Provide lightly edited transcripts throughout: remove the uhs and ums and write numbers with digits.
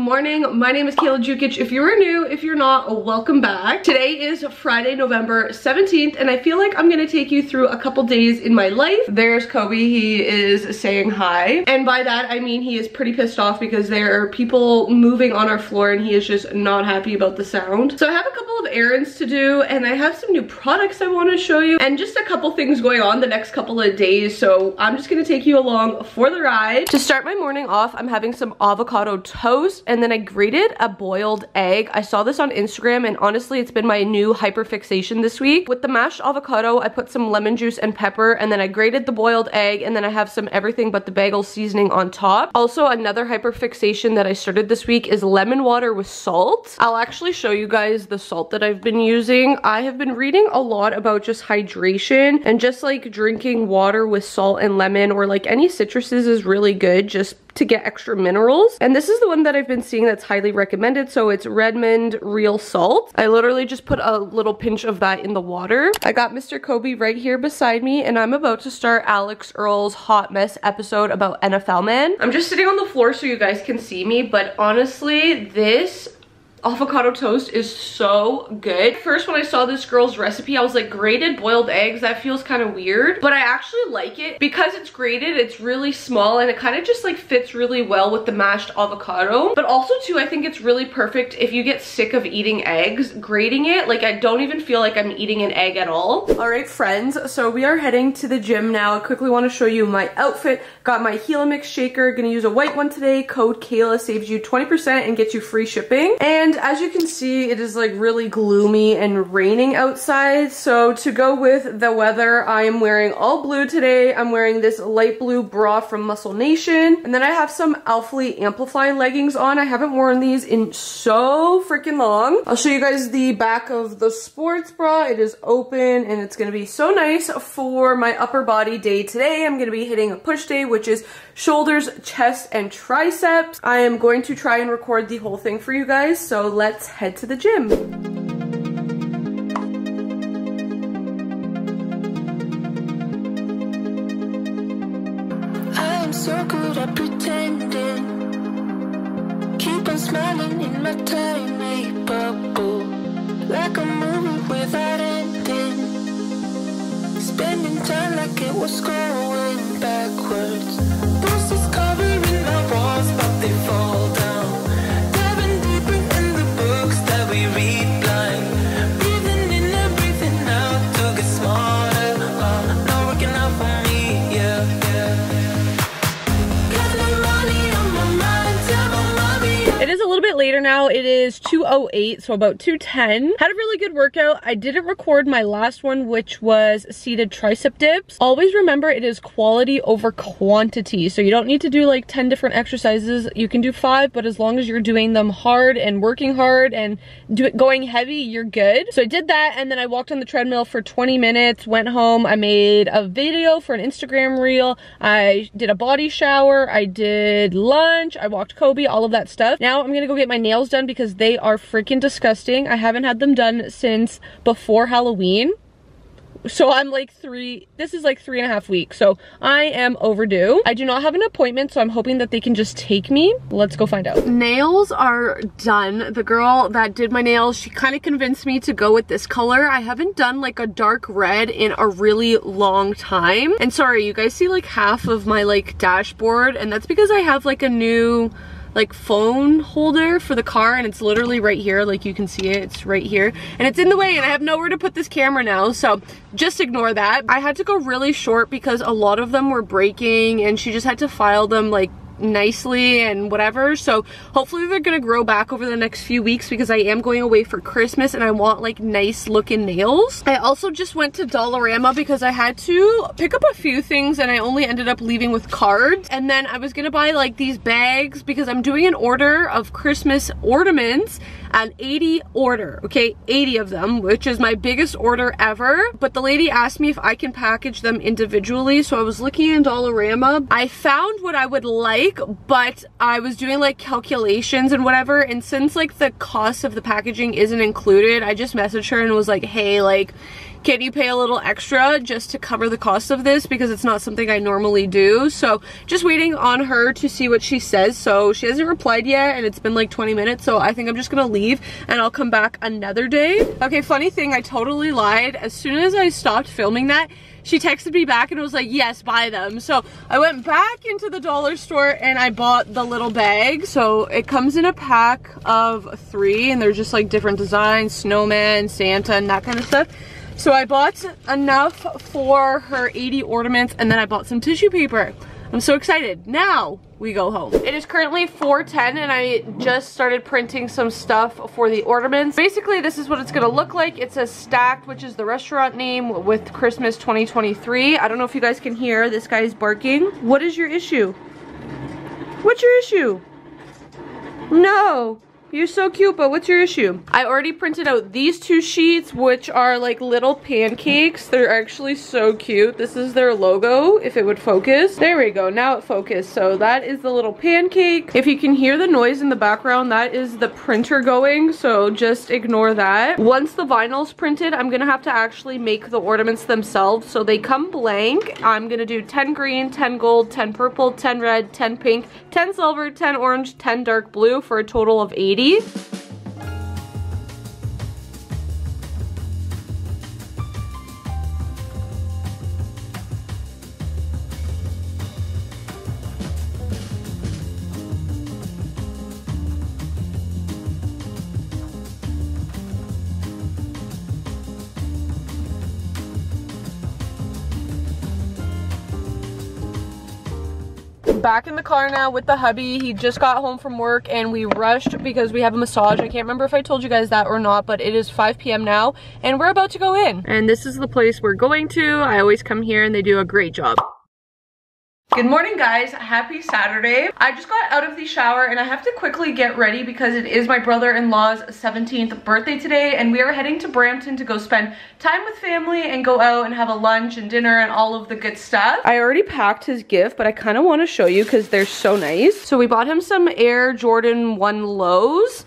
morning. My name is Kayla Jukic. If you are new, if you're not, welcome back. Today is Friday, November 17th, and I feel like I'm gonna take you through a couple days in my life. There's Kobe, he is saying hi. And by that, I mean he is pretty pissed off because there are people moving on our floor and he is just not happy about the sound. So I have a couple of errands to do and I have some new products I want to show you and just a couple things going on the next couple of days. So I'm just gonna take you along for the ride. To start my morning off, I'm having some avocado toast and then I grated a boiled egg. I saw this on Instagram and honestly it's been my new hyperfixation this week. With the mashed avocado, I put some lemon juice and pepper and then I grated the boiled egg and then I have some everything but the bagel seasoning on top. Also, another hyperfixation that I started this week is lemon water with salt. I'll actually show you guys the salt that I've been using. I have been reading a lot about just hydration and just like drinking water with salt and lemon or like any citruses is really good just to get extra minerals. And this is the one that I've been seeing that's highly recommended. So it's Redmond Real Salt. I literally just put a little pinch of that in the water. I got Mr. Kobe right here beside me and I'm about to start Alex Earl's Hot Mess episode about NFL Man. I'm just sitting on the floor so you guys can see me, but honestly, this avocado toast is so good. First, when I saw this girl's recipe, I was like, grated boiled eggs, that feels kind of weird, but I actually like it because it's grated, it's really small and it kind of just like fits really well with the mashed avocado. But also too, I think it's really perfect if you get sick of eating eggs, grating it, like I don't even feel like I'm eating an egg at all. All right, friends, so we are heading to the gym now. I quickly want to show you my outfit. Got my Helix shaker, gonna use a white one today. Code Kayla saves you 20% and gets you free shipping. And as you can see, it is like really gloomy and raining outside. So to go with the weather, I am wearing all blue today. I'm wearing this light blue bra from Muscle Nation. And then I have some Alphalete Amplify leggings on. I haven't worn these in so freaking long. I'll show you guys the back of the sports bra. It is open and it's gonna be so nice for my upper body day today. I'm gonna be hitting a push day, which is shoulders, chest, and triceps. I am going to try and record the whole thing for you guys, so let's head to the gym. I am so good at pretending, keep on smiling in my tiny bubble, like a movie without ending, spending time like it was going backwards. Bruises covering my walls, but they fall down. Diving deeper in the books that we read blind. Breathing in and breathing out to get smarter. Not working out for me, yeah. Got no money on my mind, tell my mommy. It is a little bit later now. It is 2:08, so about 2:10. Had a really good workout. I didn't record my last one, which was seated tricep dips. Always remember it is quality over quantity. So you don't need to do like 10 different exercises. You can do 5, but as long as you're doing them hard and working hard and going heavy, you're good. So I did that and then I walked on the treadmill for 20 minutes, went home. I made a video for an Instagram reel. I did a body shower. I did lunch. I walked Kobe, all of that stuff. Now I'm gonna go get my nails done because they are freaking disgusting. I haven't had them done since before Halloween. So I'm like this is like 3.5 weeks. So I am overdue. I do not have an appointment, so I'm hoping that they can just take me. Let's go find out. Nails are done. The girl that did my nails, she kind of convinced me to go with this color. I haven't done like a dark red in a really long time. And sorry, you guys see like half of my like dashboard, and that's because I have like a new like phone holder for the car and it's literally right here, like you can see it, it's right here and it's in the way and I have nowhere to put this camera now, so just ignore that. I had to go really short because a lot of them were breaking and she just had to file them like nicely and whatever. So hopefully they're gonna grow back over the next few weeks because I am going away for Christmas and I want like nice looking nails. I also just went to Dollarama because I had to pick up a few things and I only ended up leaving with cards. And then I was gonna buy like these bags because I'm doing an order of Christmas ornaments, an 80 order, okay, 80 of them, which is my biggest order ever. But the lady asked me if I can package them individually, so I was looking in Dollarama. I found what I would like, but I was doing like calculations and whatever, and since like the cost of the packaging isn't included, I just messaged her and was like, hey, like, can you pay a little extra just to cover the cost of this, because it's not something I normally do. So just waiting on her to see what she says. So she hasn't replied yet, and it's been like 20 minutes, so I think I'm just gonna leave and I'll come back another day. Okay, funny thing, I totally lied. As soon as I stopped filming that, she texted me back and was like, yes, buy them. So I went back into the dollar store and I bought the little bag. So it comes in a pack of 3, and they're just like different designs, snowman, Santa, and that kind of stuff. So I bought enough for her 80 ornaments, and then I bought some tissue paper. I'm so excited. Now we go home. It is currently 4:10 and I just started printing some stuff for the ornaments. Basically, this is what it's gonna look like. It says Stacked, which is the restaurant name, with Christmas 2023. I don't know if you guys can hear, this guy's barking. What is your issue? What's your issue? No. You're so cute, but what's your issue? I already printed out these 2 sheets, which are like little pancakes. They're actually so cute. This is their logo, if it would focus. There we go, now it focused. So that is the little pancake. If you can hear the noise in the background, that is the printer going, so just ignore that. Once the vinyl's printed, I'm gonna have to actually make the ornaments themselves. So they come blank. I'm gonna do 10 green, 10 gold, 10 purple, 10 red, 10 pink, 10 silver, 10 orange, 10 dark blue, for a total of 80. Back in the car now with the hubby. He just got home from work and we rushed because we have a massage. I can't remember if I told you guys that or not, but it is 5 p.m. now and we're about to go in. And this is the place we're going to. I always come here and they do a great job. Good morning, guys. Happy Saturday. I just got out of the shower and I have to quickly get ready because it is my brother-in-law's 17th birthday today, and we are heading to Brampton to go spend time with family and go out and have a lunch and dinner and all of the good stuff. I already packed his gift, but I kind of want to show you because they're so nice. So we bought him some Air Jordan 1 lows,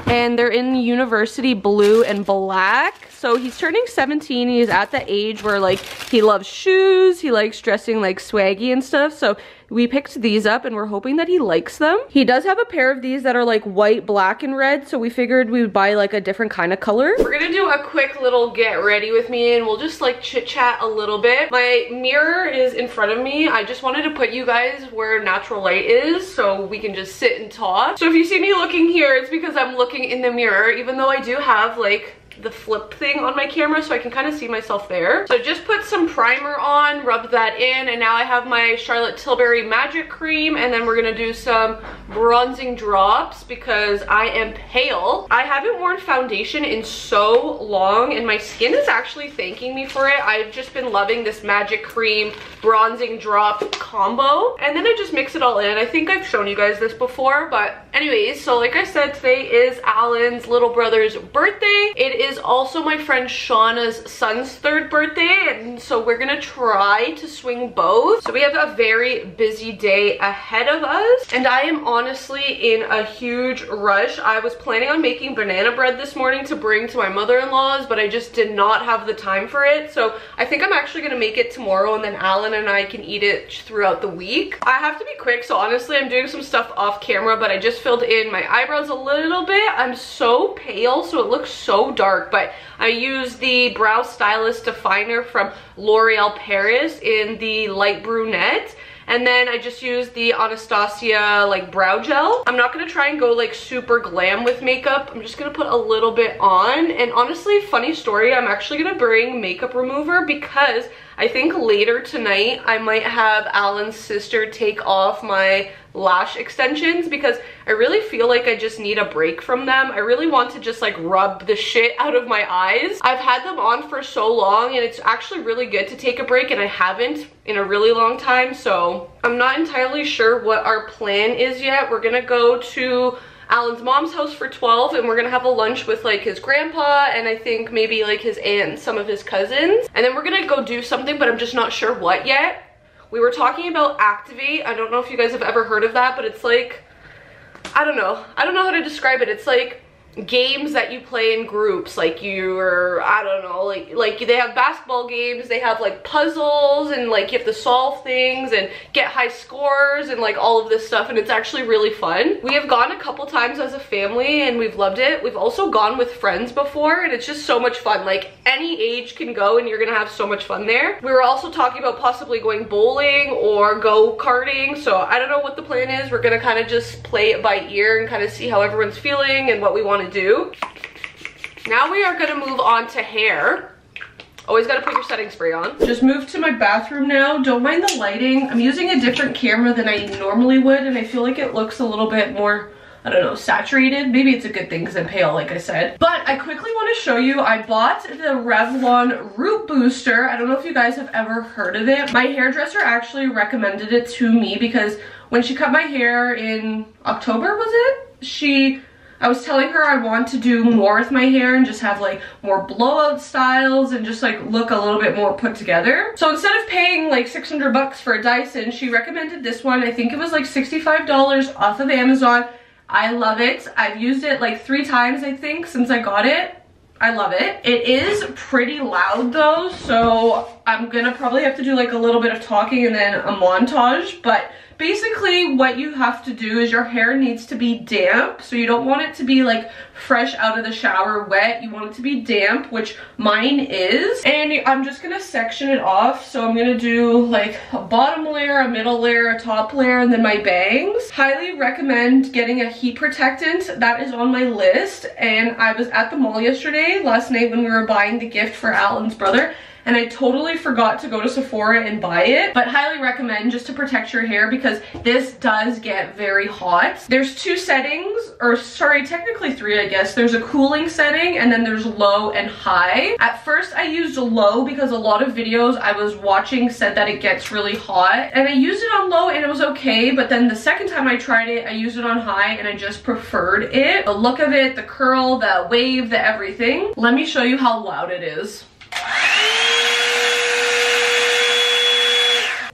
and they're in university blue and black. So he's turning 17. He's at the age where like he loves shoes, he likes dressing like swaggy and stuff. So we picked these up and we're hoping that he likes them. He does have a pair of these that are like white, black, and red, so we figured we would buy like a different kind of color. We're gonna do a quick little get ready with me and we'll just like chit chat a little bit. My mirror is in front of me. I just wanted to put you guys where natural light is so we can just sit and talk. So if you see me looking here, it's because I'm looking in the mirror, even though I do have like the flip thing on my camera so I can kind of see myself there. So just put some primer on, rub that in, and now I have my Charlotte Tilbury Magic Cream, and then we're gonna do some bronzing drops because I am pale. I haven't worn foundation in so long and my skin is actually thanking me for it. I've just been loving this Magic Cream bronzing drop combo, and then I just mix it all in. I think I've shown you guys this before, but anyways, so like I said, today is Alan's little brother's birthday. It is also my friend Shauna's son's 3rd birthday, and so we're gonna try to swing both. So we have a very busy day ahead of us, and I am honestly in a huge rush. I was planning on making banana bread this morning to bring to my mother-in-law's, but I just did not have the time for it. So I think I'm actually gonna make it tomorrow, and then Alan and I can eat it throughout the week. I have to be quick, so honestly I'm doing some stuff off camera, but I just filled in my eyebrows a little bit. I'm so pale, so it looks so dark, but I use the Brow Stylist Definer from L'Oreal Paris in the light brunette. And then I just use the Anastasia like brow gel. I'm not gonna try and go like super glam with makeup. I'm just gonna put a little bit on. And honestly, funny story, I'm actually gonna bring makeup remover because I think later tonight I might have Alan's sister take off my lash extensions because I really feel like I just need a break from them. I really want to just like rub the shit out of my eyes. I've had them on for so long and it's actually really good to take a break, and I haven't in a really long time, so I'm not entirely sure what our plan is yet. We're gonna go to Alan's mom's house for 12 and we're gonna have a lunch with like his grandpa and I think maybe like his aunt and some of his cousins, and then we're gonna go do something, but I'm just not sure what yet. We were talking about Activate. I don't know if you guys have ever heard of that, but it's like, I don't know how to describe it. It's like games that you play in groups, like you're, I don't know, like they have basketball games, they have like puzzles, and like you have to solve things and get high scores and like all of this stuff, and it's actually really fun. We have gone a couple times as a family and we've loved it. We've also gone with friends before, and it's just so much fun. Like any age can go and you're gonna have so much fun there. We were also talking about possibly going bowling or go-karting, so I don't know what the plan is. We're gonna kind of just play it by ear and kind of see how everyone's feeling and what we want to do. Now we are gonna move on to hair. Always gotta put your setting spray on. Just moved to my bathroom now. Don't mind the lighting. I'm using a different camera than I normally would, and I feel like it looks a little bit more, I don't know, saturated. Maybe it's a good thing because I'm pale, like I said. But I quickly want to show you, I bought the Revlon Root Booster. I don't know if you guys have ever heard of it. My hairdresser actually recommended it to me because when she cut my hair in October, was it? I was telling her I want to do more with my hair and just have like more blowout styles and just like look a little bit more put together. So instead of paying like 600 bucks for a Dyson, she recommended this one. I think it was like $65 off of Amazon. I love it. I've used it like 3 times, I think, since I got it. I love it. It is pretty loud though, so I'm gonna probably have to do like a little bit of talking and then a montage, but basically what you have to do is your hair needs to be damp, so you don't want it to be like fresh out of the shower wet. You want it to be damp, which mine is, and I'm just gonna section it off. So I'm gonna do like a bottom layer, a middle layer, a top layer, and then my bangs. Highly recommend getting a heat protectant. That is on my list, and I was at the mall last night when we were buying the gift for Alan's brother, and I totally forgot to go to Sephora and buy it, but highly recommend just to protect your hair because this does get very hot. There's 2 settings, or sorry, technically 3, I guess. There's a cooling setting and then there's low and high. At first I used low because a lot of videos I was watching said that it gets really hot, and I used it on low and it was okay, but then the second time I tried it, I used it on high and I just preferred it. The look of it, the curl, the wave, the everything. Let me show you how loud it is.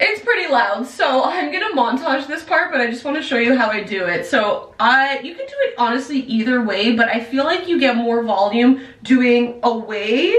It's pretty loud, so I'm gonna montage this part, but I just want to show you how I do it. So you can do it honestly either way, but I feel like you get more volume doing away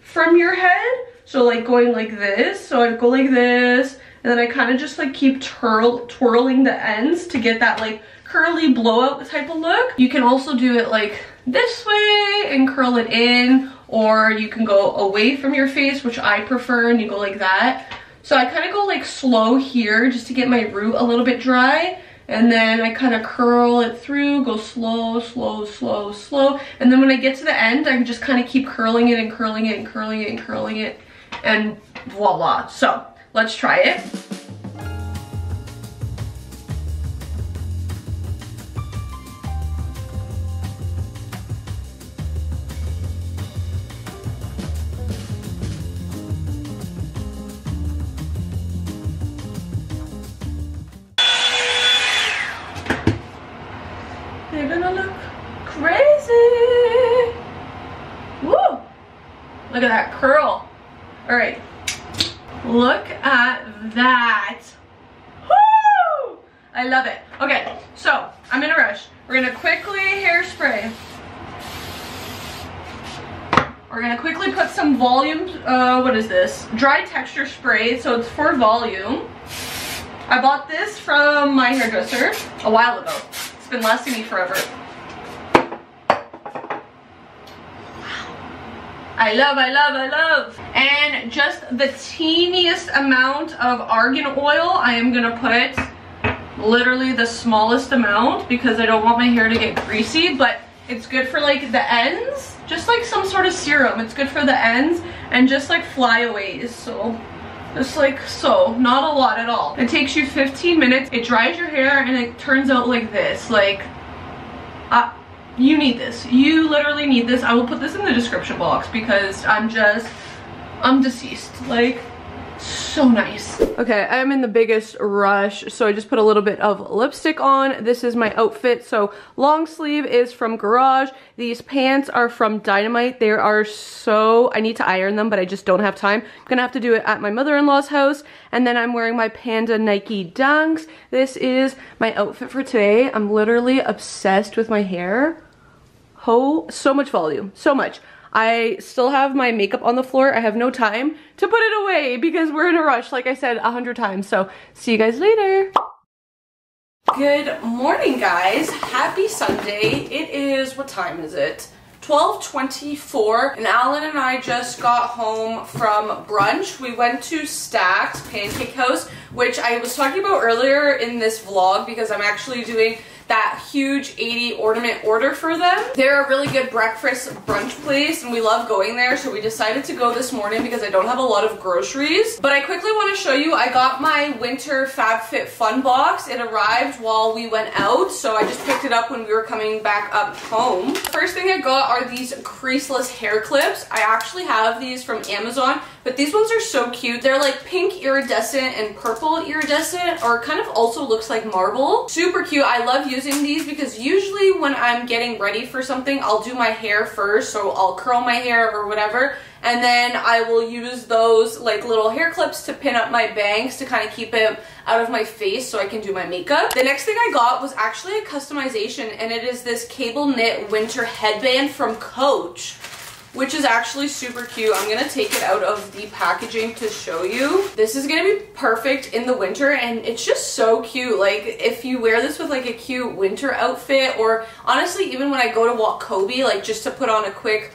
from your head. So like going like this, so I go like this, and then I kind of just like keep twirling the ends to get that like curly blowout type of look. You can also do it like this way and curl it in, or you can go away from your face, which I prefer, and you go like that. So I kind of go like slow here just to get my root a little bit dry, and then I kind of curl it through, go slow, slow, slow, slow, and then when I get to the end, I just kind of keep curling it and curling it and curling it and curling it, and voila. So let's try it. They're gonna look crazy. Woo! Look at that curl. All right, look at that. Woo! I love it. Okay, so I'm in a rush. We're gonna quickly hairspray. We're gonna quickly put some volume, what is this? Dry texture spray, so it's for volume. I bought this from my hairdresser a while ago. It's been lasting me forever. I love, I love, I love. And just the teeniest amount of argan oil. I am gonna put literally the smallest amount because I don't want my hair to get greasy, but it's good for like the ends, just like some sort of serum. It's good for the ends and just like flyaways. So just like so, not a lot at all. It takes you 15 minutes. It dries your hair and it turns out like this. Like, you need this. You literally need this. I will put this in the description box because I'm deceased. Like, so nice. Okay, I'm in the biggest rush, so I just put a little bit of lipstick on. This is my outfit. So long sleeve is from Garage. These pants are from Dynamite. They are so, I need to iron them, but I just don't have time. I'm gonna have to do it at my mother-in-law's house. And then I'm wearing my Panda Nike Dunks. This is my outfit for today. I'm literally obsessed with my hair. So much volume, so much. I still have my makeup on the floor. I have no time to put it away because we're in a rush, like I said 100 times. So see you guys later. Good morning, guys. Happy Sunday. It is, what time is it? 12:24, and Alan and I just got home from brunch. We went to Stack's Pancake House, which I was talking about earlier in this vlog because I'm actually doing that huge 80 ornament order for them. They're a really good breakfast brunch place and we love going there, so we decided to go this morning because I don't have a lot of groceries. But I quickly want to show you, I got my winter FabFitFun box. It arrived while we went out, so I just picked it up when we were coming back up home. First thing I got are these creaseless hair clips. I actually have these from Amazon, but these ones are so cute. They're like pink iridescent and purple iridescent, or kind of also looks like marble. Super cute. I love using these because usually when I'm getting ready for something, I'll do my hair first, so I'll curl my hair or whatever, and then I will use those like little hair clips to pin up my bangs to kind of keep it out of my face so I can do my makeup. The next thing I got was actually a customization, and it is this cable knit winter headband from Coach, which is actually super cute. I'm gonna take it out of the packaging to show you. This is gonna be perfect in the winter, and it's just so cute. Like, if you wear this with like a cute winter outfit, or honestly even when I go to walk Kobe, like just to put on a quick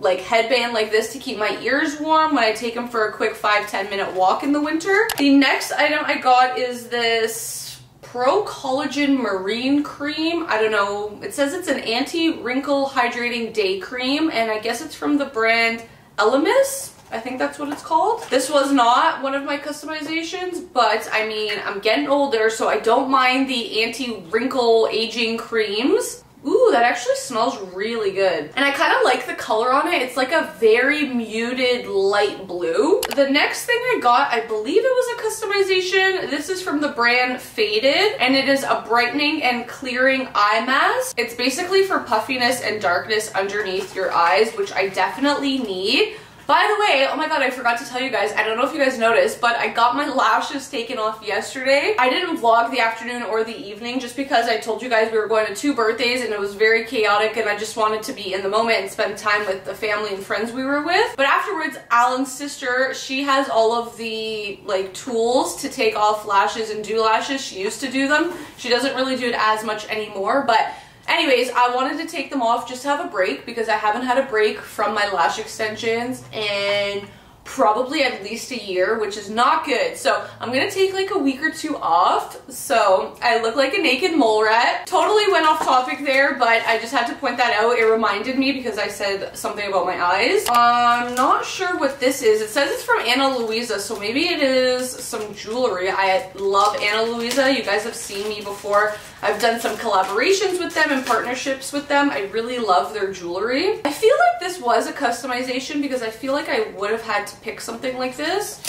like headband like this to keep my ears warm when I take them for a quick 5-10 minute walk in the winter. The next item I got is this Pro Collagen Marine Cream. I don't know, it says it's an anti-wrinkle hydrating day cream, and I guess it's from the brand Elemis. I think that's what it's called. This was not one of my customizations, but I mean, I'm getting older, so I don't mind the anti-wrinkle aging creams. Ooh, that actually smells really good. And I kind of like the color on it. It's like a very muted light blue. The next thing I got, I believe it was a customization. This is from the brand Faded, and it is a brightening and clearing eye mask. It's basically for puffiness and darkness underneath your eyes, which I definitely need. By the way, oh my god, I forgot to tell you guys, I don't know if you guys noticed, but I got my lashes taken off yesterday. I didn't vlog the afternoon or the evening just because I told you guys we were going to 2 birthdays and it was very chaotic, and I just wanted to be in the moment and spend time with the family and friends we were with. But afterwards, Alan's sister, she has all of the like tools to take off lashes and do lashes. She used to do them. She doesn't really do it as much anymore, but anyways, I wanted to take them off just to have a break because I haven't had a break from my lash extensions in probably at least a year, which is not good. So I'm gonna take like a week or 2 off. So I look like a naked mole rat. Totally went off topic there, but I just had to point that out. It reminded me because I said something about my eyes. I'm not sure what this is. It says it's from Ana Luisa, so maybe it is some jewelry. I love Ana Luisa. You guys have seen me before. I've done some collaborations with them and partnerships with them. I really love their jewelry. I feel like this was a customization because I feel like I would have had to pick something like this.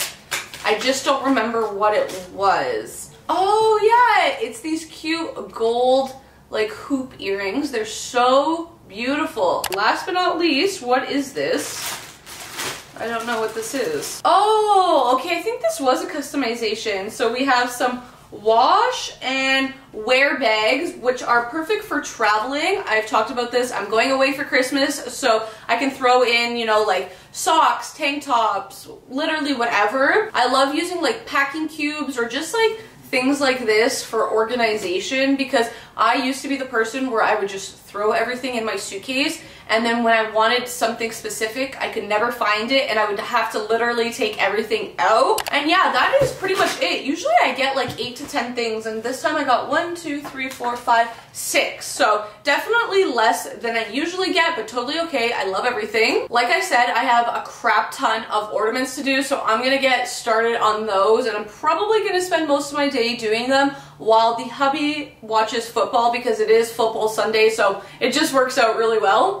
I just don't remember what it was. Oh yeah, it's these cute gold like hoop earrings. They're so beautiful. Last but not least, what is this? I don't know what this is. Oh, okay, I think this was a customization. So we have some wash and wear bags, which are perfect for traveling. I've talked about this. I'm going away for Christmas, so I can throw in, you know, like socks, tank tops, literally whatever. I love using like packing cubes or just like things like this for organization, because I used to be the person where I would just throw everything in my suitcase, and then when I wanted something specific, I could never find it and I would have to literally take everything out. And yeah, that is pretty much it. Usually I get like 8 to 10 things, and this time I got 1, 2, 3, 4, 5, 6. So definitely less than I usually get, but totally okay. I love everything. Like I said, I have a crap ton of ornaments to do, so I'm gonna get started on those, and I'm probably gonna spend most of my day doing them while the hubby watches football, because it is football Sunday, so it just works out really well.